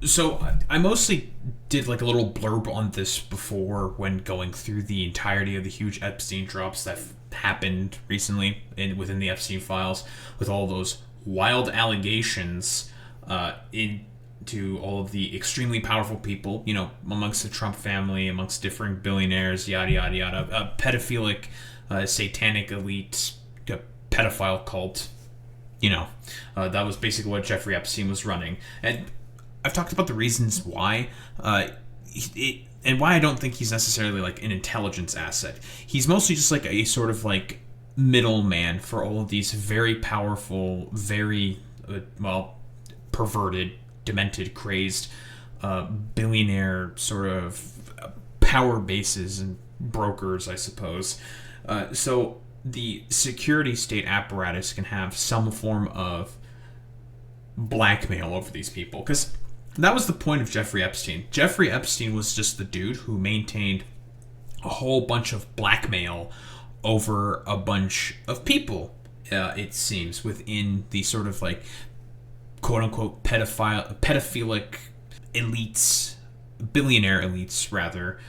So I mostly did like a little blurb on this before when going through the entirety of the huge Epstein drops that happened recently within the Epstein files, with all those wild allegations into all of the extremely powerful people, amongst the Trump family, amongst different billionaires, yada yada yada, pedophilic, satanic elite, pedophile cult. That was basically what Jeffrey Epstein was running, and I've talked about the reasons why, and why I don't think he's necessarily like an intelligence asset. He's mostly just like a sort of like middleman for all of these very powerful, very perverted, demented, crazed, billionaire sort of power bases and brokers, I suppose. So the security state apparatus can have some form of blackmail over these people, because that was the point of Jeffrey Epstein. Jeffrey Epstein was just the dude who maintained a whole bunch of blackmail over a bunch of people, it seems, within the sort of like quote-unquote pedophilic elites, billionaire elites, rather,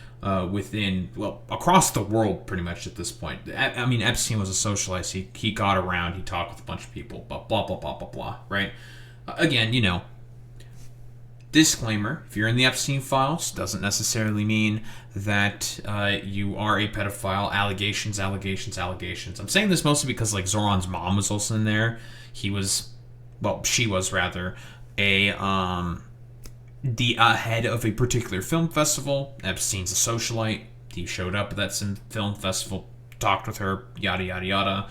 within, across the world pretty much at this point. I mean, Epstein was a socialite. He got around, he talked with a bunch of people, blah, blah, blah, blah, blah, blah, right? Again, disclaimer, if you're in the Epstein files, doesn't necessarily mean that you are a pedophile. Allegations. I'm saying this mostly because, like, Zoran's mom was also in there. She was rather, the head of a particular film festival. Epstein's a socialite. He showed up at that film festival, talked with her, yada, yada, yada.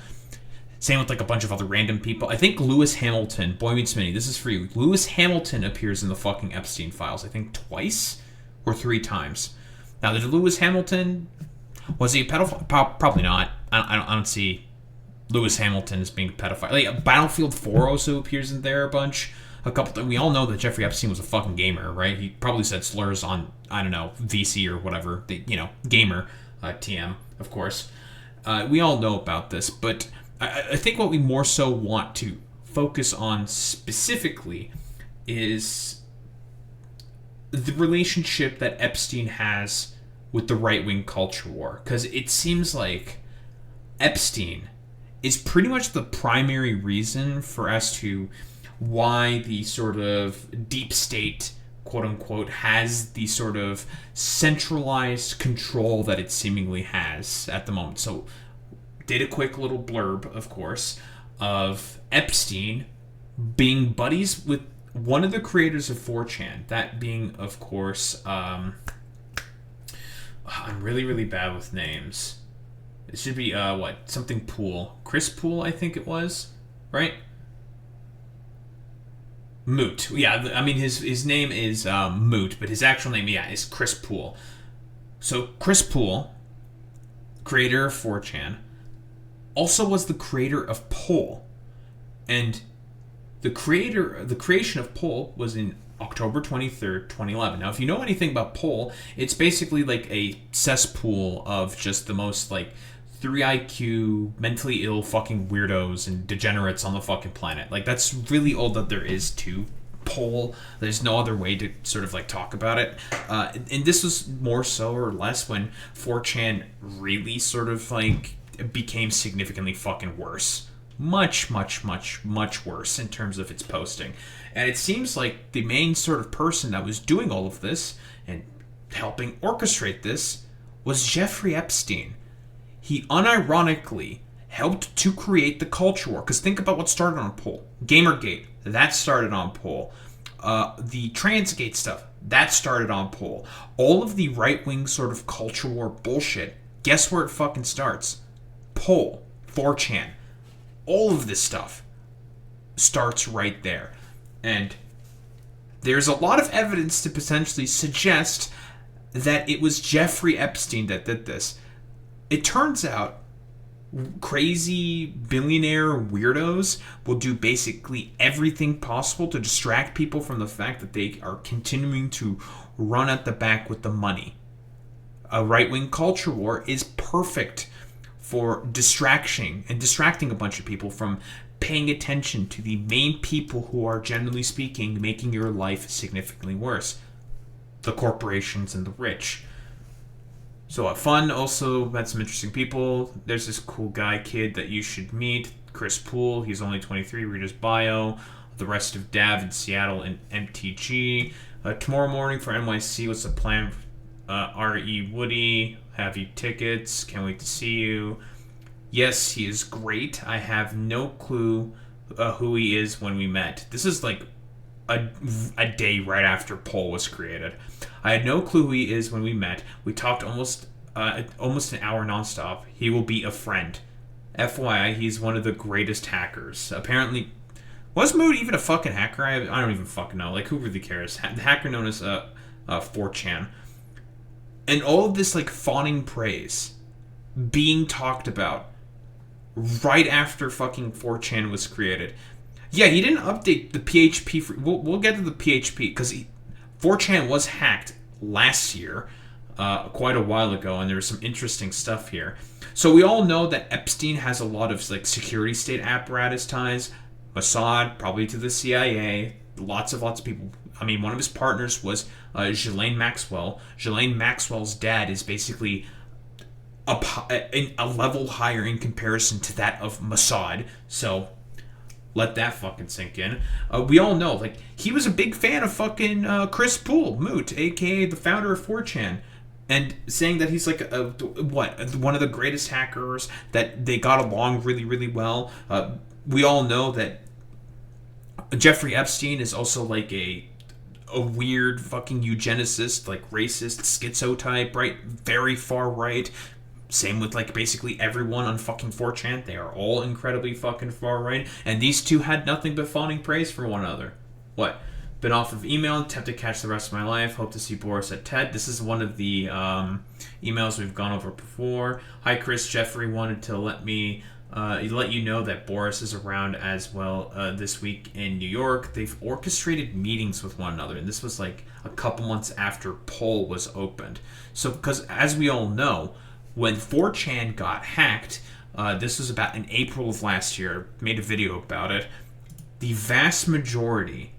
Same with like a bunch of other random people. I think Lewis Hamilton, Boy Meets Minnie, this is for you. Lewis Hamilton appears in the fucking Epstein files, I think twice or 3 times. Now, did Lewis Hamilton, was he a pedophile? Probably not. I don't see Lewis Hamilton as being a pedophile. Like, Battlefield 4 also appears in there a bunch. We all know that Jeffrey Epstein was a fucking gamer, right? He probably said slurs on, I don't know, VC or whatever. Gamer, TM, of course. We all know about this, but I think what we more so want to focus on specifically is the relationship that Epstein has with the right-wing culture war. Because it seems like Epstein is pretty much the primary reason for as to why the sort of deep state, quote-unquote, has the sort of centralized control that it seemingly has at the moment. So, did a quick little blurb, of course, of Epstein being buddies with one of the creators of 4chan. That being, of course, I'm really, really bad with names. It should be, something Poole. Chris Poole, I think it was, right? Moot. Yeah, I mean, his name is Moot, but his actual name, is Chris Poole. So, Chris Poole, creator of 4chan, also was the creator of Poll. And the creation of Poll was in October 23rd, 2011. Now, if you know anything about Poll, it's basically like a cesspool of just the most, like, 3 IQ, mentally ill fucking weirdos and degenerates on the fucking planet. Like, that's really all that there is to Poll. There's no other way to sort of, like, talk about it. And this was more so or less when 4chan really sort of, like, became significantly fucking worse. Much, much, much, much worse in terms of its posting. And it seems like the main sort of person that was doing all of this and helping orchestrate this was Jeffrey Epstein. He unironically helped to create the culture war. Because think about what started on Poll. Gamergate, that started on Poll. The transgate stuff, that started on Poll. All of the right-wing sort of culture war bullshit, guess where it fucking starts? Poll, 4chan. All of this stuff starts right there. And there's a lot of evidence to potentially suggest that it was Jeffrey Epstein that did this. It turns out crazy billionaire weirdos will do basically everything possible to distract people from the fact that they are continuing to run at the back with the money. A right-wing culture war is perfect for distracting a bunch of people from paying attention to the main people who are, generally speaking, making your life significantly worse. The corporations and the rich. So fun, also met some interesting people. There's this cool guy kid that you should meet, Chris Poole. He's only 23, read his bio. The rest of Dav in Seattle and MTG. Tomorrow morning for NYC, what's the plan? R.E. Woody, have you tickets? Can't wait to see you. Yes, he is great. I have no clue who he is when we met. This is like a day right after Poll was created. I had no clue who he is when we met. We talked almost an hour nonstop. He will be a friend. FYI, he's one of the greatest hackers. Apparently, was Mood even a fucking hacker? I don't even fucking know. Like, who really cares? The hacker known as 4chan. And all of this, like, fawning praise being talked about right after fucking 4chan was created. Yeah, he didn't update the PHP. We'll get to the PHP, because 4chan was hacked last year, quite a while ago, and there was some interesting stuff here. So we all know that Epstein has a lot of like security state apparatus ties, Mossad, probably to the CIA, lots of people. I mean, one of his partners was Ghislaine Maxwell. Ghislaine Maxwell's dad is basically a level higher in comparison to that of Mossad. So let that fucking sink in. We all know, like, he was a big fan of fucking Chris Poole, Moot, aka the founder of 4chan, and saying that he's like one of the greatest hackers, that they got along really, really well. We all know that Jeffrey Epstein is also like a weird fucking eugenicist, like racist, schizo type, right? Very far right. Same with like basically everyone on fucking 4chan. They are all incredibly fucking far right. And these two had nothing but fawning praise for one another. What? Been off of email, attempt to catch the rest of my life. Hope to see Boris at TED. This is one of the emails we've gone over before. Hi Chris, Jeffrey wanted to let you know that Boris is around as well this week in New York. They've orchestrated meetings with one another, and this was like a couple months after Poll was opened. So, because as we all know, when 4chan got hacked, this was about in April of last year, made a video about it, the vast majority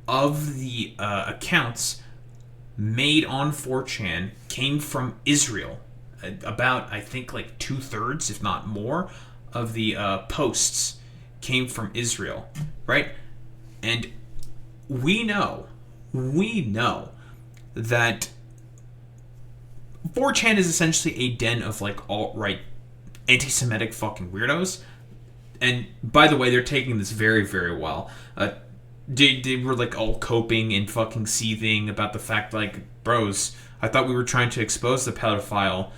of the accounts made on 4chan came from Israel. About, I think, like 2/3, if not more, of the posts came from Israel, right? And we know that 4chan is essentially a den of like alt-right anti-Semitic fucking weirdos. And by the way, they're taking this very, very well. They were like all coping and fucking seething about the fact, like, bros, I thought we were trying to expose the pedophile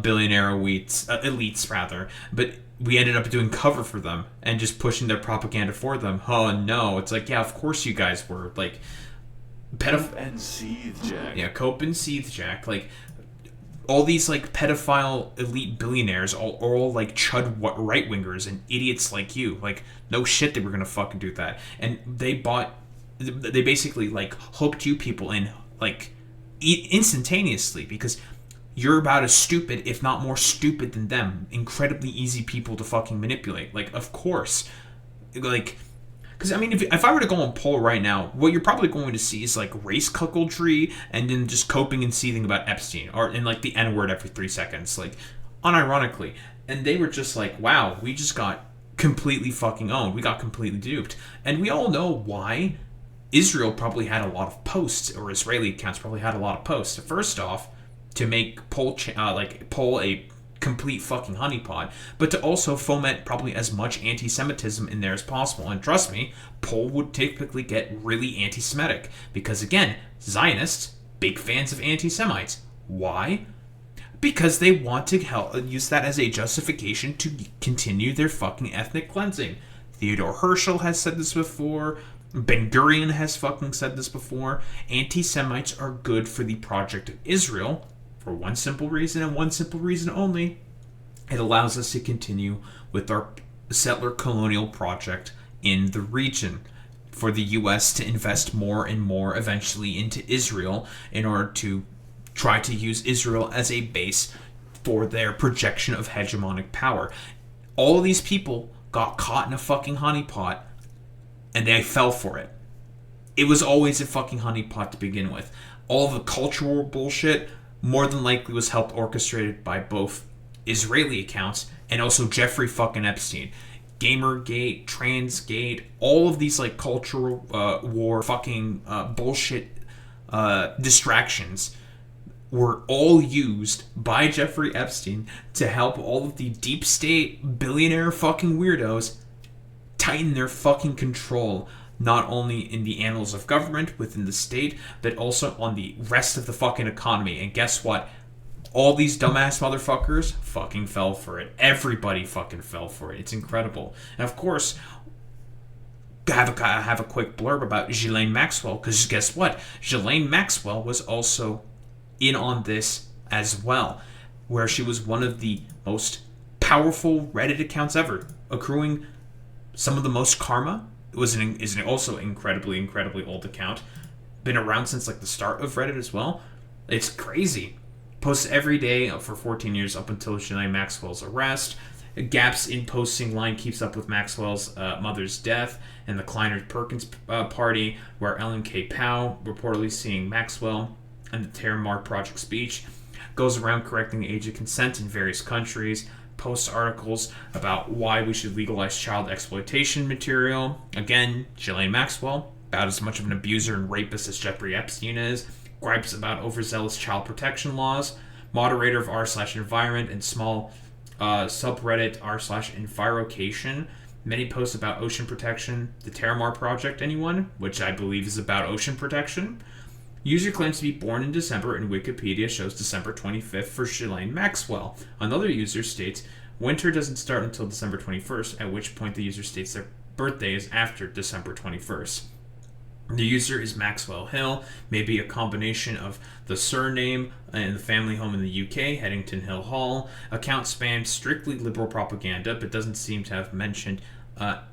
billionaire elites, rather, but we ended up doing cover for them and just pushing their propaganda for them. Oh no, it's like, yeah, of course you guys were, like, Cope and seethe, Jack. Yeah, cope and seethe, Jack. Like, all these like pedophile elite billionaires are all like chud right-wingers and idiots like you. Like, no shit they were gonna fucking do that. And they basically like hooked you people in like instantaneously, because you're about as stupid, if not more stupid than them. Incredibly easy people to fucking manipulate. Like, of course. Like, because, I mean, if I were to go on Poll right now, what you're probably going to see is, like, race cuckoldry and then just coping and seething about Epstein. Or, in like, the N-word every 3 seconds. Like, unironically. And they were just like, wow, we just got completely fucking owned. We got completely duped. And we all know why. Israel probably had a lot of posts, or Israeli accounts probably had a lot of posts. First off, to make Poll a complete fucking honeypot, but to also foment probably as much anti-Semitism in there as possible. And trust me, Poll would typically get really anti-Semitic, because again, Zionists, big fans of anti-Semites. Why? Because they want to use that as a justification to continue their fucking ethnic cleansing. Theodore Herschel has said this before. Ben Gurion has fucking said this before. Anti-Semites are good for the project of Israel, for one simple reason and one simple reason only. It allows us to continue with our settler colonial project in the region, for the U.S. to invest more and more eventually into Israel in order to try to use Israel as a base for their projection of hegemonic power. All of these people got caught in a fucking honeypot, and they fell for it. It was always a fucking honeypot to begin with. All the cultural bullshit more than likely was helped orchestrated by both Israeli accounts and also Jeffrey fucking Epstein. Gamergate, transgate, all of these like cultural war fucking bullshit distractions were all used by Jeffrey Epstein to help all of the deep state billionaire fucking weirdos tighten their fucking control, not only in the annals of government within the state, but also on the rest of the fucking economy. And guess what? All these dumbass motherfuckers fucking fell for it. Everybody fucking fell for it. It's incredible. And of course, have a quick blurb about Ghislaine Maxwell, because guess what? Ghislaine Maxwell was also in on this as well, where she was one of the most powerful Reddit accounts ever, accruing some of the most karma. It was is an also incredibly old account. Been around since like the start of Reddit as well. It's crazy. Posts every day for 14 years up until Ghislaine Maxwell's arrest. Gaps in posting line keeps up with Maxwell's mother's death and the Kleiner Perkins party, where Ellen K. Powell reportedly seeing Maxwell and the Terramar Project speech. Goes around correcting the age of consent in various countries. Posts articles about why we should legalize child exploitation material. Again, Ghislaine Maxwell, about as much of an abuser and rapist as Jeffrey Epstein is. Gripes about overzealous child protection laws. Moderator of r/environment and small subreddit r/envirocation. Many posts about ocean protection. The Terramar Project, anyone? Which I believe is about ocean protection. User claims to be born in December, and Wikipedia shows December 25th for Ghislaine Maxwell. Another user states winter doesn't start until December 21st, at which point the user states their birthday is after December 21st. The user is Maxwell Hill, maybe a combination of the surname and the family home in the UK, Headington Hill Hall. Account spans strictly liberal propaganda, but doesn't seem to have mentioned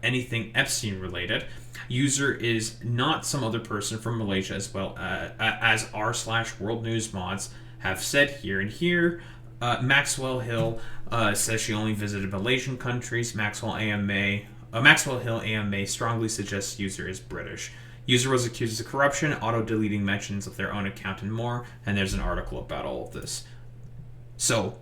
anything Epstein related. User is not some other person from Malaysia, as well as r/world news mods have said here. And here, Maxwell Hill says she only visited Malaysian countries. Maxwell Hill AMA strongly suggests user is British. User was accused of corruption, auto-deleting mentions of their own account and more, and there's an article about all of this. So,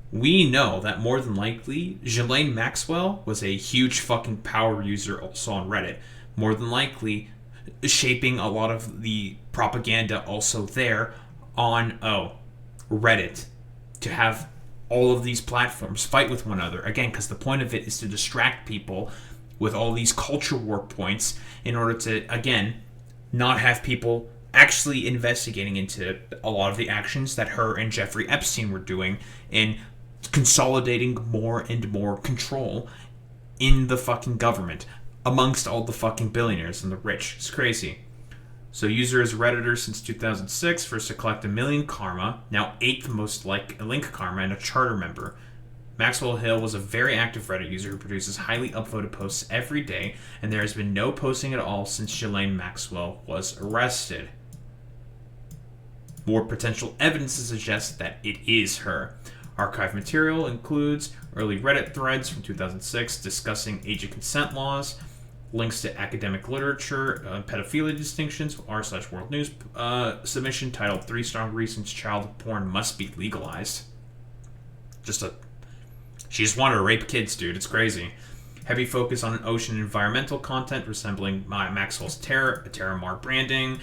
we know that more than likely, Ghislaine Maxwell was a huge fucking power user also on Reddit. More than likely, shaping a lot of the propaganda also there on, Reddit. To have all of these platforms fight with one another. Again, because the point of it is to distract people with all these culture war points in order to, again, not have people actually investigating into a lot of the actions that her and Jeffrey Epstein were doing in consolidating more and more control in the fucking government amongst all the fucking billionaires and the rich. It's crazy. So user is Redditor since 2006, first to collect 1 million karma, now 8th most link karma, and a charter member. Maxwell Hill was a very active Reddit user who produces highly upvoted posts every day, and there has been no posting at all since Ghislaine Maxwell was arrested. More potential evidence to suggest that it is her. Archive material includes early Reddit threads from 2006 discussing age of consent laws, links to academic literature, pedophilia distinctions, r/world news submission titled 3 Strong Reasons Child Porn Must Be Legalized. She just wanted to rape kids, dude. It's crazy. Heavy focus on ocean environmental content resembling Maxwell's Terramar branding.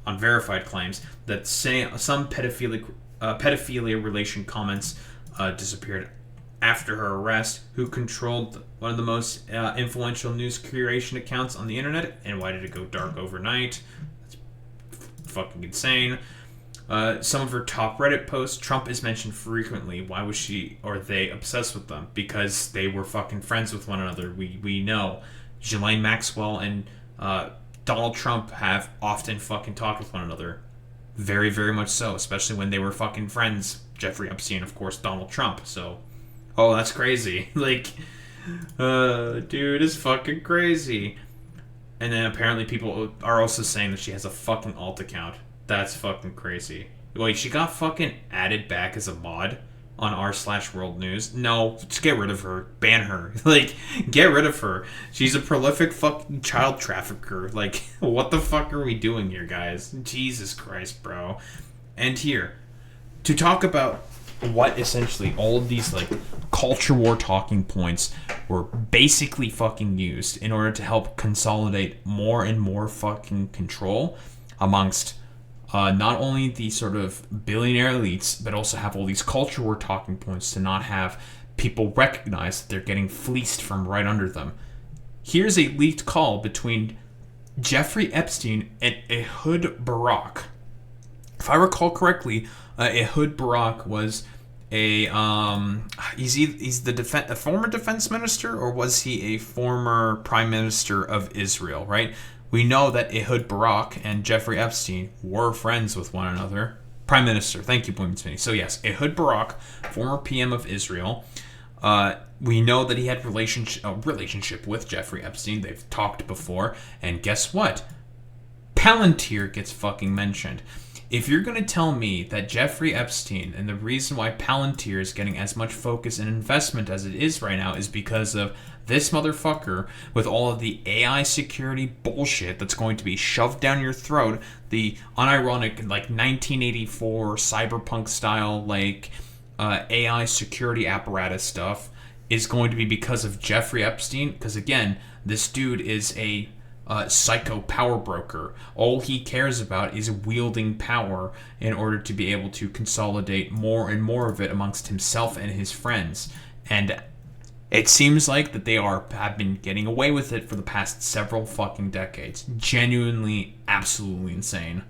Unverified claims that some pedophilia relation comments disappeared after her arrest. Who controlled one of the most influential news curation accounts on the internet, and why did it go dark overnight? That's fucking insane. Some of her top Reddit posts, Trump is mentioned frequently. Why was she or they obsessed with them? Because they were fucking friends with one another. We know. Ghislaine Maxwell and Donald Trump have often fucking talked with one another. Very, very much so. Especially when they were fucking friends. Jeffrey Epstein, of course, Donald Trump. So, that's crazy. Dude, it's fucking crazy. And then apparently people are also saying that she has a fucking alt account. That's fucking crazy. Wait, she got fucking added back as a mod? on r/world news. No, just get rid of her. Ban her. Like, get rid of her. She's a prolific fucking child trafficker. Like, what the fuck are we doing here, guys? Jesus Christ, bro. And here, to talk about what essentially all of these, like, culture war talking points were basically fucking used in order to help consolidate more and more fucking control amongst not only the sort of billionaire elites, but also have all these culture war talking points to not have people recognize that they're getting fleeced from right under them. Here's a leaked call between Jeffrey Epstein and Ehud Barak. If I recall correctly, Ehud Barak was a he's the former defense minister, or was he a former prime minister of Israel, right? We know that Ehud Barak and Jeffrey Epstein were friends with one another. Prime Minister, thank you, Boyman. So yes, Ehud Barak, former PM of Israel. We know that he had a relationship with Jeffrey Epstein. They've talked before, and guess what? Palantir gets fucking mentioned. If you're going to tell me that Jeffrey Epstein and the reason why Palantir is getting as much focus and investment as it is right now is because of this motherfucker with all of the AI security bullshit that's going to be shoved down your throat, the unironic, like, 1984 cyberpunk style, like, AI security apparatus stuff, is going to be because of Jeffrey Epstein. Because, again, this dude is a psycho power broker. All he cares about is wielding power in order to be able to consolidate more and more of it amongst himself and his friends. And it seems like that they have been getting away with it for the past several fucking decades. Genuinely, absolutely insane.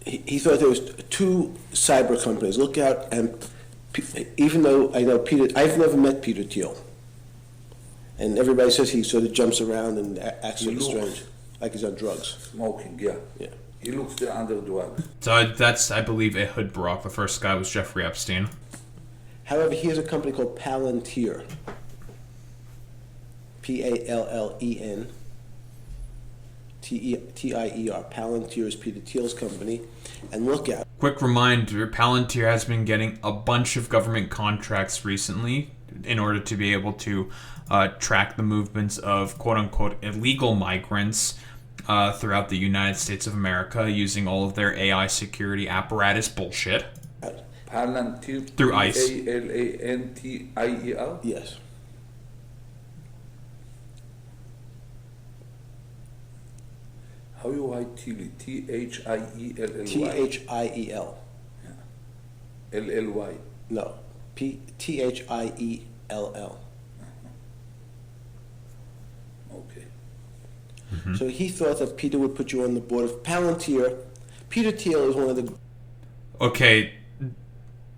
He thought there was two cyber companies. Look out, and even though I know Peter, I've never met Peter Thiel. And everybody says he sort of jumps around and acts sort of strange, like he's on drugs. Smoking, yeah. Yeah. He looks under drugs. So that's, I believe, Ehud Barak. The first guy was Jeffrey Epstein. However, he has a company called Palantir. Pallen. Tier. Palantir is Peter Thiel's company. And look out. Quick reminder, Palantir has been getting a bunch of government contracts recently in order to be able to track the movements of quote-unquote illegal migrants throughout the United States of America using all of their AI security apparatus bullshit. Palantir. Through ICE. Palantir? Yes. How you write Thiel? Thiellly? Thiel. Lly. No. Thiell. Okay. Mm-hmm. So he thought that Peter would put you on the board of Palantir. Peter Thiel is one of the... Okay,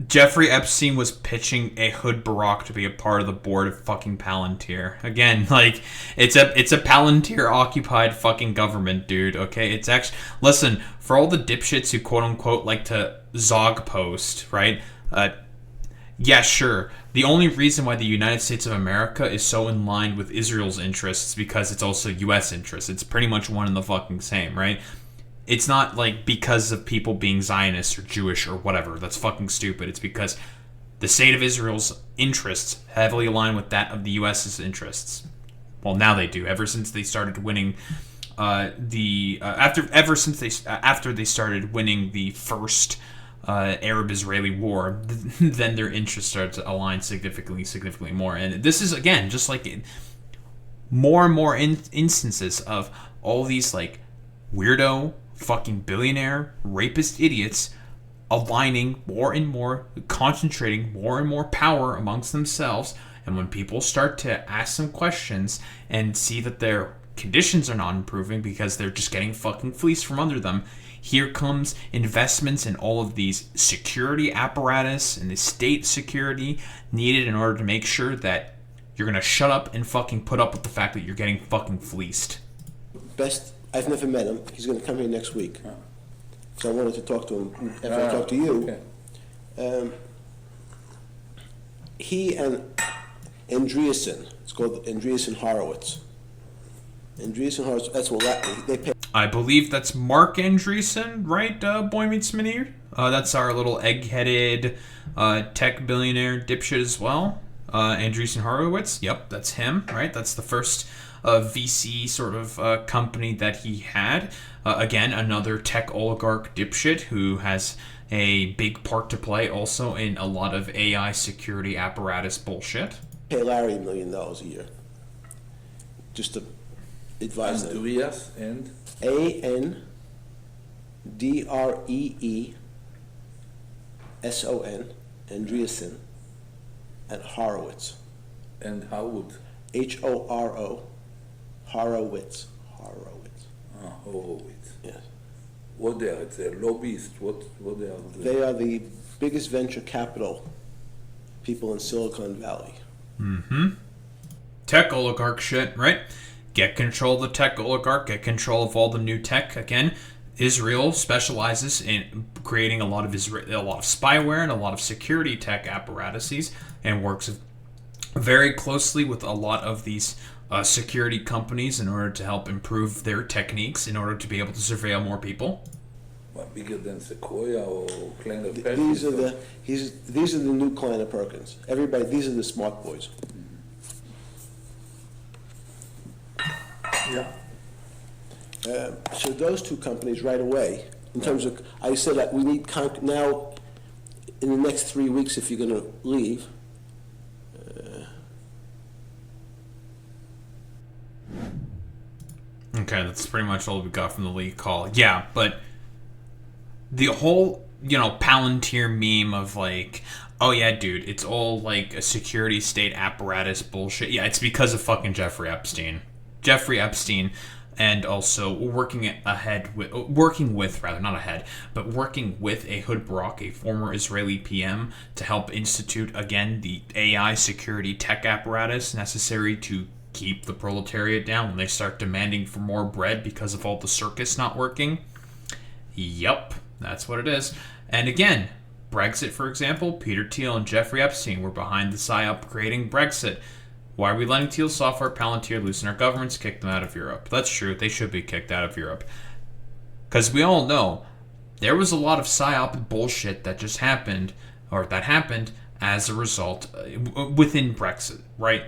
Jeffrey Epstein was pitching Ehud Barak to be a part of the board of fucking Palantir. Again, like, it's a Palantir-occupied fucking government, dude, okay? It's actually... Listen, for all the dipshits who quote-unquote like to Zog post, right? Yeah, sure. The only reason why the United States of America is so in line with Israel's interests is because it's also U.S. interests. It's pretty much one and the fucking same, right? It's not like because of people being Zionist or Jewish or whatever. That's fucking stupid. It's because the state of Israel's interests heavily align with that of the U.S.'s interests. Well, now they do. Ever since they started winning after they started winning the first Arab-Israeli war, then their interests start to align significantly more. And this is, again, just like more and more instances of all these, like, weirdo, fucking billionaire, rapist idiots aligning more and more, concentrating more and more power amongst themselves. And when people start to ask them questions and see that their conditions are not improving because they're just getting fucking fleeced from under them, here comes investments in all of these security apparatus and the state security needed in order to make sure that you're going to shut up and fucking put up with the fact that you're getting fucking fleeced. Best, I've never met him. He's going to come here next week. So I wanted to talk to him after I talked to you. Okay. He and Andreessen, it's called Andreessen Horowitz. Andreessen Horowitz, that's what they pay. I believe that's Mark Andreessen, right, Boy Meets Minnie? That's our little egg-headed tech billionaire dipshit as well. Andreessen Horowitz. Yep, that's him, right? That's the first VC sort of company that he had. Again, another tech oligarch dipshit who has a big part to play also in a lot of AI security apparatus bullshit. Pay Larry $1 million a year. Just to advise them. Andreas and Andreessen, Andreessen, and Horowitz. Howard. Horo, Horowitz. Horowitz. Yes. What they are? It's a lobbyist. What they are? They are the biggest venture capital people in Silicon Valley. Tech oligarch shit, right? Get control of the tech oligarch, get control of all the new tech. Again, Israel specializes in creating a lot of spyware and a lot of security tech apparatuses, and works very closely with a lot of these security companies in order to help improve their techniques in order to be able to surveil more people. What, bigger than Sequoia or Kleiner These are the new Kleiner Perkins. Everybody, these are the smart boys. Yeah. So those two companies right away, in terms of, I said that we need now, in the next 3 weeks, if you're going to leave. Okay, that's pretty much all we got from the leak call. Yeah, but the whole, Palantir meme of like, oh yeah, dude, it's all like a security state apparatus bullshit. Yeah, it's because of fucking Jeffrey Epstein. Jeffrey Epstein, and also working with Ehud Barak, a former Israeli PM, to help institute, again, the AI security tech apparatus necessary to keep the proletariat down when they start demanding for more bread because of all the circus not working. Yep, that's what it is. And again, Brexit, for example, Peter Thiel and Jeffrey Epstein were behind the PSYOP creating Brexit. Why are we letting Thiel Software, Palantir loose in our governments, kick them out of Europe? That's true, they should be kicked out of Europe. Because we all know there was a lot of PSYOP bullshit that just happened, or that happened as a result within Brexit, right?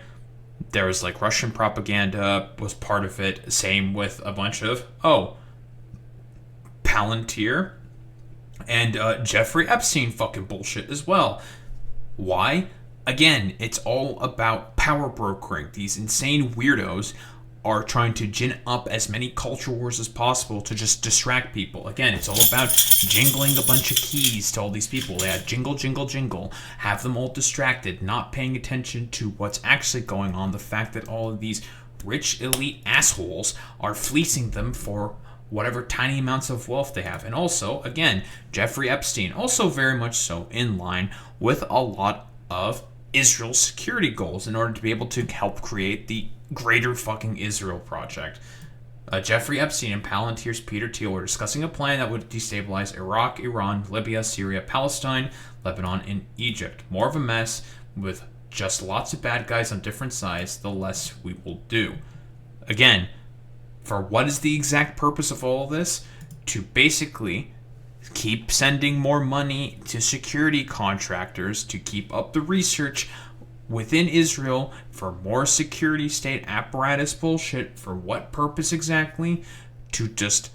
There was like Russian propaganda was part of it. Same with a bunch of, Palantir and Jeffrey Epstein fucking bullshit as well. Why? Again, it's all about power brokering. These insane weirdos are trying to gin up as many culture wars as possible to just distract people. Again, it's all about jingling a bunch of keys to all these people. They have jingle, jingle, jingle, have them all distracted, not paying attention to what's actually going on, the fact that all of these rich elite assholes are fleecing them for whatever tiny amounts of wealth they have. And also, again, Jeffrey Epstein, also very much so in line with a lot of Israel's security goals in order to be able to help create the greater fucking Israel project. Jeffrey Epstein and Palantir's Peter Thiel were discussing a plan that would destabilize Iraq, Iran, Libya, Syria, Palestine, Lebanon, and Egypt. More of a mess with just lots of bad guys on different sides, the less we will do. Again, for what is the exact purpose of all of this? To basically keep sending more money to security contractors to keep up the research within Israel for more security state apparatus bullshit. For what purpose exactly? To just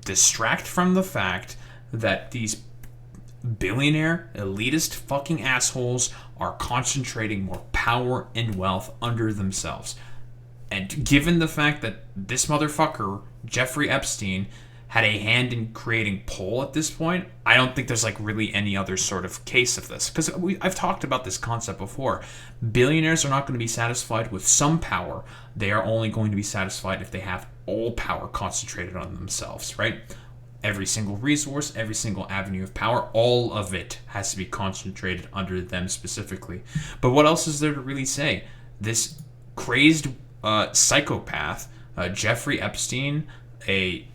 distract from the fact that these billionaire elitist fucking assholes are concentrating more power and wealth under themselves. And given the fact that this motherfucker, Jeffrey Epstein, had a hand in creating Poll at this point, I don't think there's like really any other sort of case of this. Because I've talked about this concept before. Billionaires are not going to be satisfied with some power. They are only going to be satisfied if they have all power concentrated on themselves, right? Every single resource, every single avenue of power, all of it has to be concentrated under them specifically. But what else is there to really say? This crazed psychopath, Jeffrey Epstein, a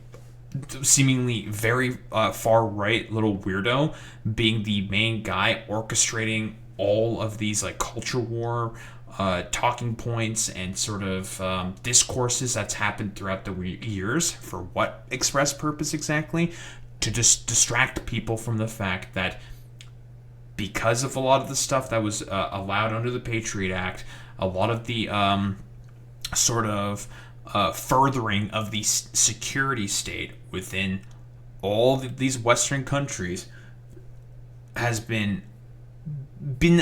seemingly very far-right little weirdo, being the main guy orchestrating all of these like culture war talking points and sort of discourses that's happened throughout the years. For what express purpose exactly? to just distract people from the fact that because of a lot of the stuff that was allowed under the Patriot Act, a lot of the sort of furthering of the security state within all these Western countries has been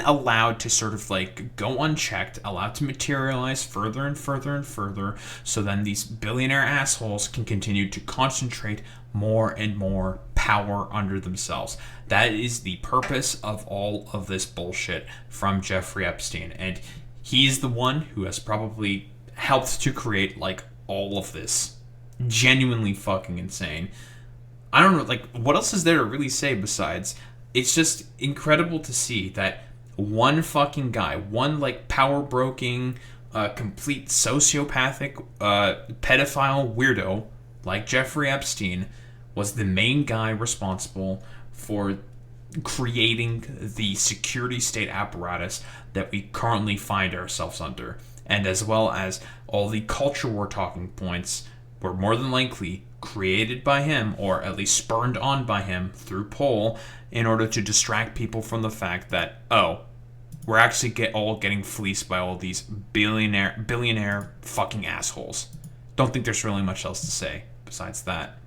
allowed to sort of like go unchecked, allowed to materialize further and further and further, so then these billionaire assholes can continue to concentrate more and more power under themselves. That is the purpose of all of this bullshit from Jeffrey Epstein, and he's the one who has probably helped to create like all of this. Genuinely fucking insane. I don't know, like, what else is there to really say besides it's just incredible to see that one fucking guy, one like power broking, complete sociopathic, pedophile weirdo like Jeffrey Epstein was the main guy responsible for creating the security state apparatus that we currently find ourselves under. And as well as all the culture war talking points were more than likely created by him, or at least spurned on by him through poll, in order to distract people from the fact that, oh, we're actually all getting fleeced by all these billionaire fucking assholes. Don't think there's really much else to say besides that.